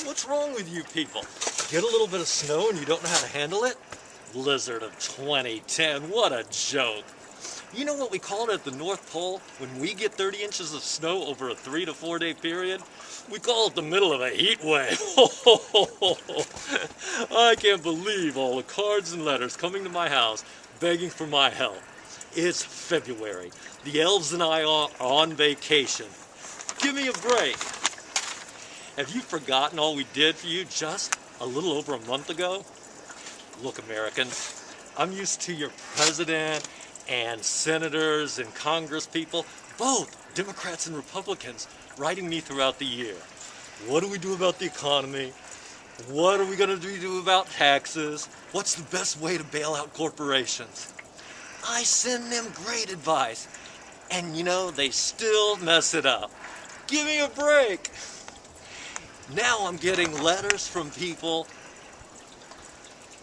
What's wrong with you people? Get a little bit of snow and you don't know how to handle it? Blizzard of 2010, what a joke. You know what we call it at the North Pole when we get 30 inches of snow over a 3 to 4 day period? We call it the middle of a heat wave. I can't believe all the cards and letters coming to my house begging for my help. It's February. The elves and I are on vacation. Give me a break. Have you forgotten all we did for you just a little over a month ago? Look, Americans, I'm used to your president and senators and Congress people, both Democrats and Republicans, writing me throughout the year. What do we do about the economy? What are we going to do about taxes? What's the best way to bail out corporations? I send them great advice, and you know, they still mess it up. Give me a break. Now I'm getting letters from people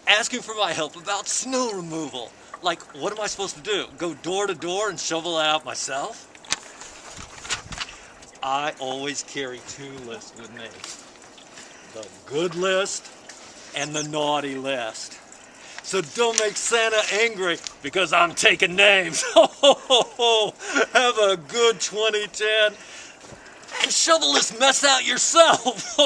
asking for my help about snow removal. Like, what am I supposed to do? Go door to door and shovel it out myself? I always carry two lists with me. The good list and the naughty list. So don't make Santa angry because I'm taking names. Have a good 2010 and shovel this mess out yourself.